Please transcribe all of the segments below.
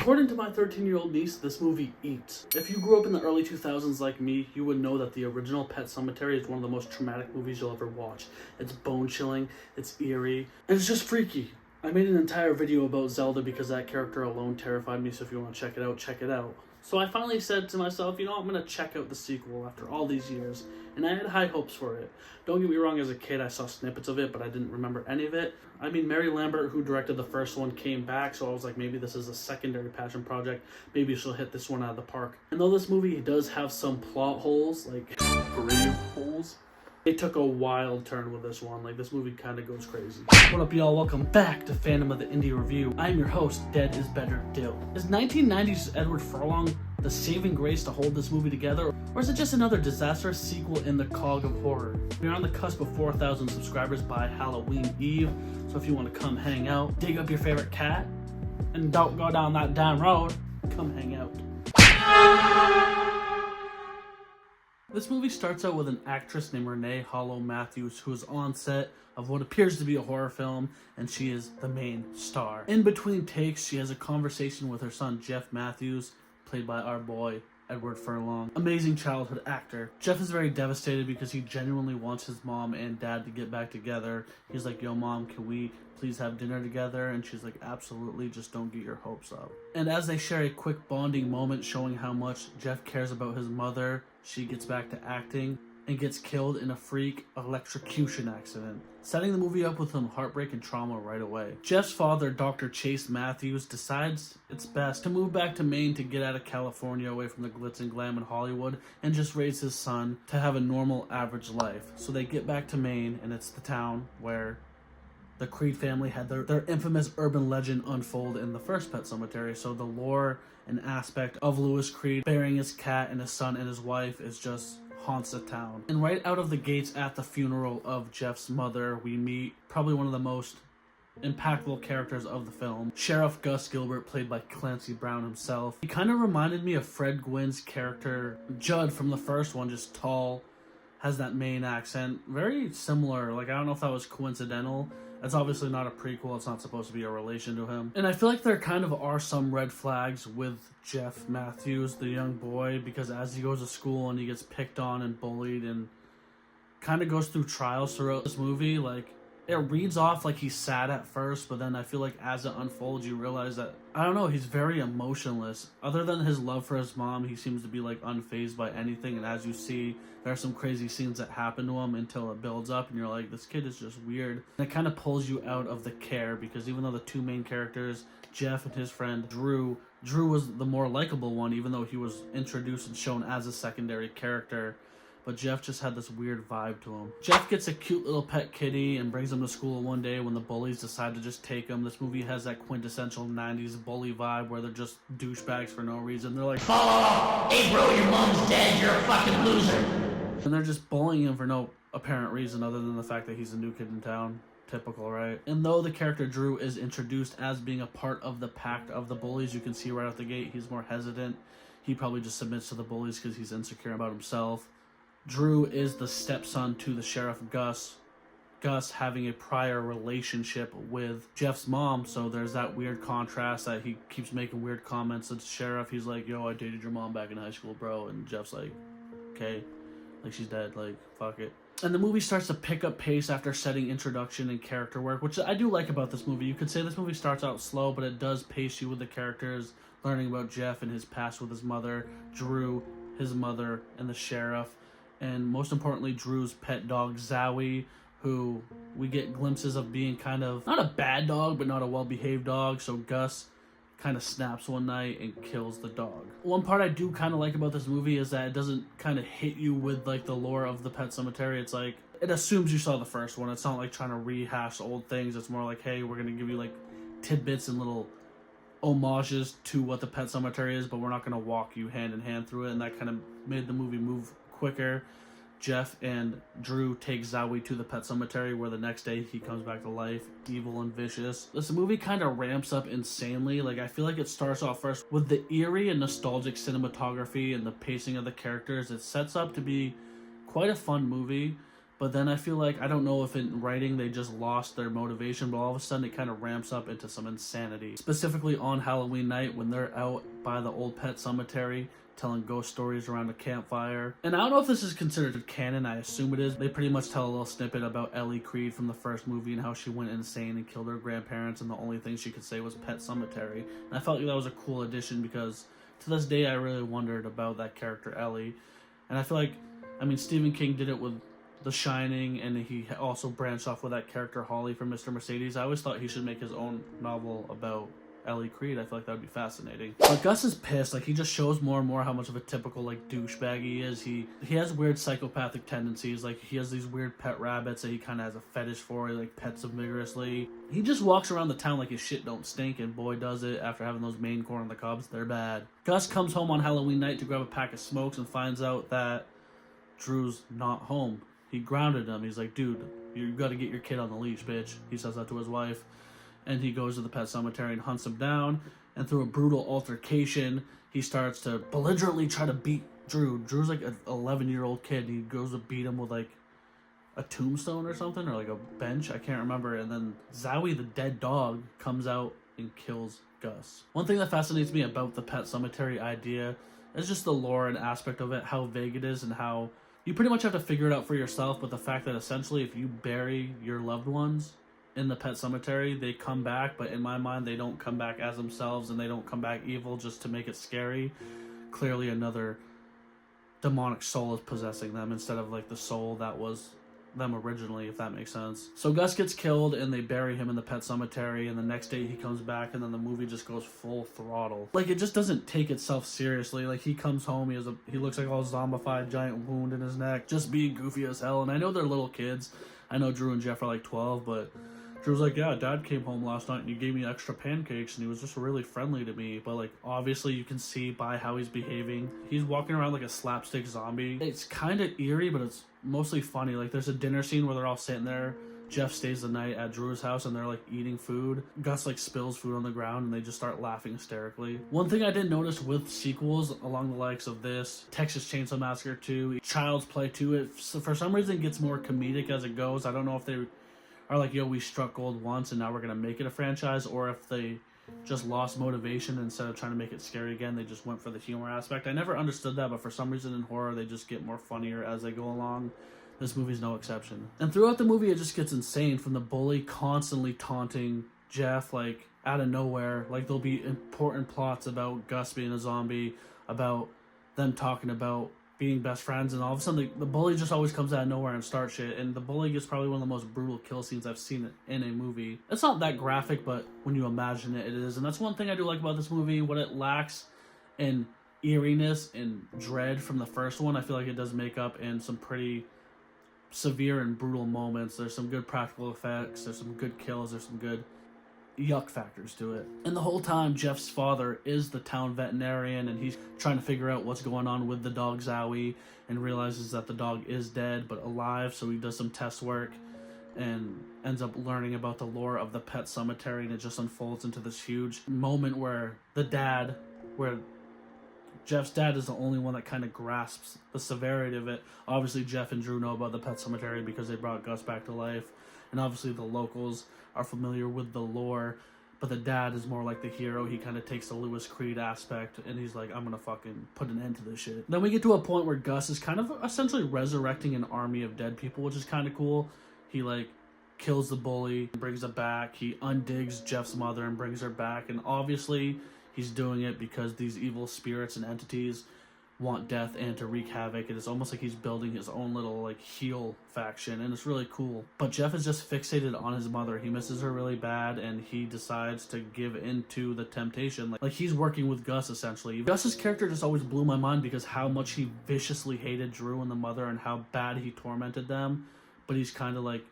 According to my 13-year-old niece, this movie eats. If you grew up in the early 2000s like me, you would know that the original Pet Sematary is one of the most traumatic movies you'll ever watch. It's bone-chilling, it's eerie, and it's just freaky. I made an entire video about Zelda because that character alone terrified me, so if you want to check it out, check it out. So I finally said to myself, you know, I'm going to check out the sequel after all these years, and I had high hopes for it. Don't get me wrong, as a kid I saw snippets of it, but I didn't remember any of it. I mean, Mary Lambert, who directed the first one, came back, so I was like, maybe this is a secondary passion project. Maybe she'll hit this one out of the park. And though this movie does have some plot holes, like grave holes, they took a wild turn with this one. Like, this movie kind of goes crazy. What up, y'all? Welcome back to Phantom of the Indie Review. I'm your host, Dead is Better Dill. Is 1990s Edward Furlong the saving grace to hold this movie together, or is it just another disastrous sequel in the cog of horror? We're on the cusp of 4,000 subscribers by Halloween Eve, so if you want to come hang out, dig up your favorite cat, and don't go down that damn road, come hang out. This movie starts out with an actress named Renee Hollow Matthews who is on set of what appears to be a horror film, and she is the main star. In between takes, she has a conversation with her son Jeff Matthews, played by our boy Edward Furlong. Amazing childhood actor. Jeff is very devastated because he genuinely wants his mom and dad to get back together. He's like, yo mom, can we please have dinner together? And she's like, absolutely, just don't get your hopes up. And as they share a quick bonding moment showing how much Jeff cares about his mother, she gets back to acting and gets killed in a freak electrocution accident, setting the movie up with some heartbreak and trauma right away. Jeff's father, Dr. Chase Matthews, decides it's best to move back to Maine to get out of California, away from the glitz and glam in Hollywood, and just raise his son to have a normal, average life. So they get back to Maine, and it's the town where the Creed family had their infamous urban legend unfold in the first Pet Sematary. So the lore and aspect of Louis Creed burying his cat and his son and his wife is just haunts the town. And right out of the gates at the funeral of Jeff's mother, we meet probably one of the most impactful characters of the film, Sheriff Gus Gilbert, played by Clancy Brown himself. He kind of reminded me of Fred Gwynne's character Judd from the first one, just tall, has that Maine accent, very similar. Like, I don't know if that was coincidental. It's obviously not a prequel, it's not supposed to be a relation to him. And I feel like there kind of are some red flags with Jeff Matthews, the young boy, because as he goes to school and he gets picked on and bullied and kind of goes through trials throughout this movie, like, it reads off like he's sad at first, but then I feel like as it unfolds, you realize that, I don't know, he's very emotionless. Other than his love for his mom, he seems to be like unfazed by anything, and as you see, there are some crazy scenes that happen to him until it builds up, and you're like, this kid is just weird. And it kind of pulls you out of the care, because even though the two main characters, Jeff and his friend Drew was the more likable one, even though he was introduced and shown as a secondary character. But Jeff just had this weird vibe to him. Jeff gets a cute little pet kitty and brings him to school one day when the bullies decide to just take him. This movie has that quintessential 90s bully vibe where they're just douchebags for no reason. They're like, oh, hey bro, your mom's dead, you're a fucking loser. And they're just bullying him for no apparent reason other than the fact that he's a new kid in town. Typical, right? And though the character Drew is introduced as being a part of the pact of the bullies, you can see right out the gate he's more hesitant. He probably just submits to the bullies because he's insecure about himself. Drew is the stepson to the sheriff Gus. Gus having a prior relationship with Jeff's mom, so there's that weird contrast that he keeps making weird comments to the sheriff. He's like, yo, I dated your mom back in high school, bro. And Jeff's like, okay, like she's dead, like, fuck it. And the movie starts to pick up pace after setting introduction and character work, which I do like about this movie. You could say this movie starts out slow, but it does pace you with the characters, learning about Jeff and his past with his mother, Drew, his mother, and the sheriff. And most importantly, Drew's pet dog, Zowie, who we get glimpses of being kind of, not a bad dog, but not a well-behaved dog. So Gus kind of snaps one night and kills the dog. One part I do kind of like about this movie is that it doesn't kind of hit you with like the lore of the Pet Sematary. It's like, it assumes you saw the first one. It's not like trying to rehash old things. It's more like, hey, we're going to give you like tidbits and little homages to what the Pet Sematary is, but we're not going to walk you hand in hand through it. And that kind of made the movie move quicker. Jeff and Drew take Zowie to the Pet Sematary, where the next day he comes back to life, evil and vicious. This movie kind of ramps up insanely. Like, I feel like it starts off first with the eerie and nostalgic cinematography and the pacing of the characters. It sets up to be quite a fun movie. But then I feel like, I don't know if in writing they just lost their motivation, but all of a sudden it kind of ramps up into some insanity. Specifically on Halloween night when they're out by the old pet cemetery telling ghost stories around a campfire. And I don't know if this is considered canon, I assume it is. They pretty much tell a little snippet about Ellie Creed from the first movie and how she went insane and killed her grandparents, and the only thing she could say was pet cemetery. And I felt like that was a cool addition because to this day I really wondered about that character Ellie. And I feel like, I mean, Stephen King did it with The Shining, and he also branched off with that character Holly from Mr. Mercedes. I always thought he should make his own novel about Ellie Creed. I feel like that would be fascinating. But Gus is pissed. Like, he just shows more and more how much of a typical, like, douchebag he is. He has weird psychopathic tendencies. Like, he has these weird pet rabbits that he kind of has a fetish for. He, like, pets them vigorously. He just walks around the town like his shit don't stink, and boy does it after having those Maine corn on the cobs. They're bad. Gus comes home on Halloween night to grab a pack of smokes and finds out that Drew's not home. He grounded him. He's like, dude, you got to get your kid on the leash, bitch. He says that to his wife. And he goes to the pet cemetery and hunts him down. And through a brutal altercation, he starts to belligerently try to beat Drew. Drew's like an 11-year-old kid. He goes to beat him with like a tombstone or something, or like a bench. I can't remember. And then Zowie, the dead dog, comes out and kills Gus. One thing that fascinates me about the pet cemetery idea is just the lore and aspect of it, how vague it is, and how you pretty much have to figure it out for yourself. But the fact that essentially if you bury your loved ones in the pet cemetery, they come back, but in my mind they don't come back as themselves, and they don't come back evil just to make it scary. Clearly another demonic soul is possessing them instead of like the soul that was them originally, if that makes sense. So Gus gets killed and they bury him in the pet cemetery, and the next day he comes back, and then the movie just goes full throttle. Like, it just doesn't take itself seriously. Like, he comes home, he looks like all zombified, giant wound in his neck, just being goofy as hell. And I know they're little kids. I know Drew and Jeff are like 12, but Drew's like, yeah, Dad came home last night and he gave me extra pancakes and he was just really friendly to me. But, like, obviously you can see by how he's behaving, he's walking around like a slapstick zombie. It's kind of eerie, but it's mostly funny. Like, there's a dinner scene where they're all sitting there. Jeff stays the night at Drew's house and they're like eating food. Gus like spills food on the ground and they just start laughing hysterically. One thing I did notice with sequels along the likes of this, Texas Chainsaw Massacre 2, Child's Play 2, it for some reason gets more comedic as it goes. I don't know if they are like, yo, we struck gold once and now we're gonna make it a franchise, or if they just lost motivation. Instead of trying to make it scary again, they just went for the humor aspect. I never understood that, but for some reason in horror they just get more funnier as they go along. This movie's no exception. And throughout the movie it just gets insane, from the bully constantly taunting Jeff like out of nowhere. Like, there'll be important plots about Gus being a zombie, about them talking about being best friends, and all of a sudden the bully just always comes out of nowhere and starts shit. And the bully gets probably one of the most brutal kill scenes I've seen in a movie. It's not that graphic, but when you imagine it, it is. And that's one thing I do like about this movie. What it lacks in eeriness and dread from the first one, I feel like it does make up in some pretty severe and brutal moments. There's some good practical effects, there's some good kills, there's some good yuck factors to it. And the whole time Jeff's father is the town veterinarian, and he's trying to figure out what's going on with the dog Zowie, and realizes that the dog is dead but alive. So he does some test work and ends up learning about the lore of the pet cemetery, and it just unfolds into this huge moment where Jeff's dad is the only one that kind of grasps the severity of it. Obviously, Jeff and Drew know about the pet cemetery because they brought Gus back to life. And obviously the locals are familiar with the lore. But the dad is more like the hero. He kind of takes the Lewis Creed aspect, and he's like, I'm going to fucking put an end to this shit. Then we get to a point where Gus is kind of essentially resurrecting an army of dead people, which is kind of cool. He, like, kills the bully, brings it back. He undigs Jeff's mother and brings her back. And obviously he's doing it because these evil spirits and entities want death and to wreak havoc, and it's almost like he's building his own little like heel faction, and it's really cool. But Jeff is just fixated on his mother. He misses her really bad, and he decides to give into the temptation. Like he's working with Gus essentially. Gus's character just always blew my mind because how much he viciously hated Drew and the mother and how bad he tormented them, but he's kind of like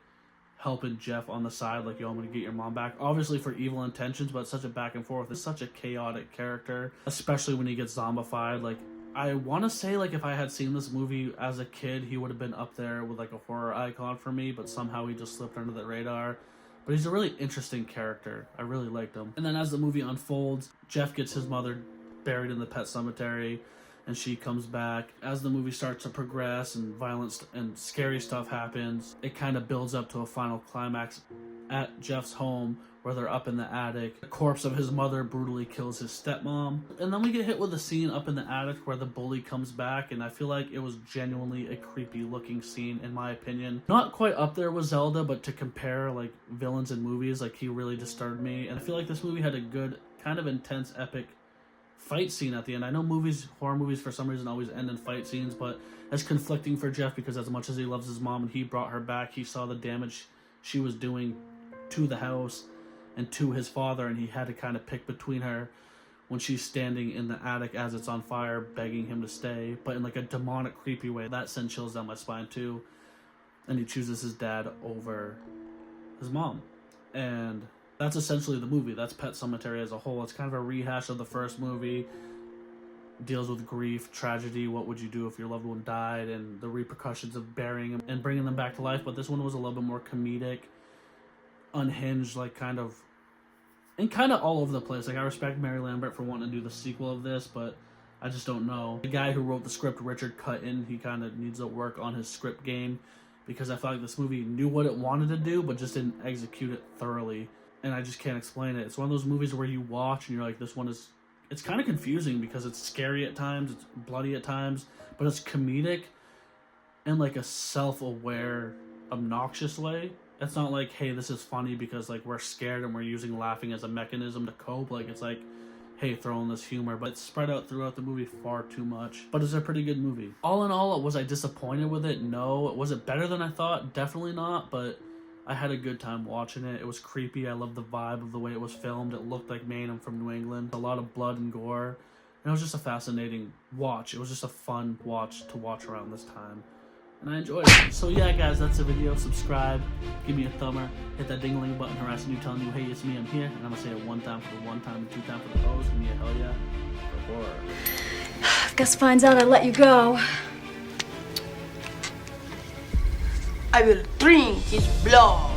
helping Jeff on the side, like, yo, I'm gonna get your mom back. Obviously for evil intentions, but such a back and forth. It's such a chaotic character, especially when he gets zombified. Like, I want to say, like, if I had seen this movie as a kid, he would have been up there with, like, a horror icon for me, but somehow he just slipped under the radar. But he's a really interesting character. I really liked him. And then as the movie unfolds, Jeff gets his mother buried in the pet cemetery, and she comes back. As the movie starts to progress and violence and scary stuff happens, it kind of builds up to a final climax at Jeff's home where they're up in the attic. The corpse of his mother brutally kills his stepmom. And then we get hit with a scene up in the attic where the bully comes back, and I feel like it was genuinely a creepy looking scene in my opinion. Not quite up there with Zelda, but to compare like villains in movies, like he really disturbed me. And I feel like this movie had a good, kind of intense, epic fight scene at the end. I know horror movies for some reason always end in fight scenes, but it's conflicting for Jeff because as much as he loves his mom and he brought her back, he saw the damage she was doing to the house and to his father, and he had to kind of pick between her when she's standing in the attic as it's on fire begging him to stay, but in like a demonic creepy way. That sent chills down my spine too. And he chooses his dad over his mom, and that's essentially the movie. That's Pet Sematary as a whole. It's kind of a rehash of the first movie. Deals with grief, tragedy, what would you do if your loved one died, and the repercussions of burying them and bringing them back to life. But this one was a little bit more comedic, unhinged, like kind of all over the place. Like I respect Mary Lambert for wanting to do the sequel of this, but I just don't know. The guy who wrote the script, Richard Cutton, he kind of needs to work on his script game, because I felt like this movie knew what it wanted to do but just didn't execute it thoroughly. And I just can't explain it. It's one of those movies where you watch and you're like, this one is, it's kind of confusing because it's scary at times, it's bloody at times, but it's comedic in like a self-aware, obnoxious way. It's not like, hey, this is funny because like we're scared and we're using laughing as a mechanism to cope. Like it's like, hey, throw in this humor, but it's spread out throughout the movie far too much. But it's a pretty good movie. All in all, was I disappointed with it? No. Was it better than I thought? Definitely not, but I had a good time watching it. It was creepy. I loved the vibe of the way it was filmed. It looked like Maine. I'm from New England. A lot of blood and gore. And it was just a fascinating watch. It was just a fun watch to watch around this time. And I enjoyed it. So yeah, guys, that's the video. Subscribe. Give me a thumber. Hit that ding-a-ling button harassing you, telling you, hey, it's me, I'm here. And I'm going to say it one time for the one time and two time for the pose. Give me a hell yeah for horror. If Gus finds out I let you go, I will drink his blood.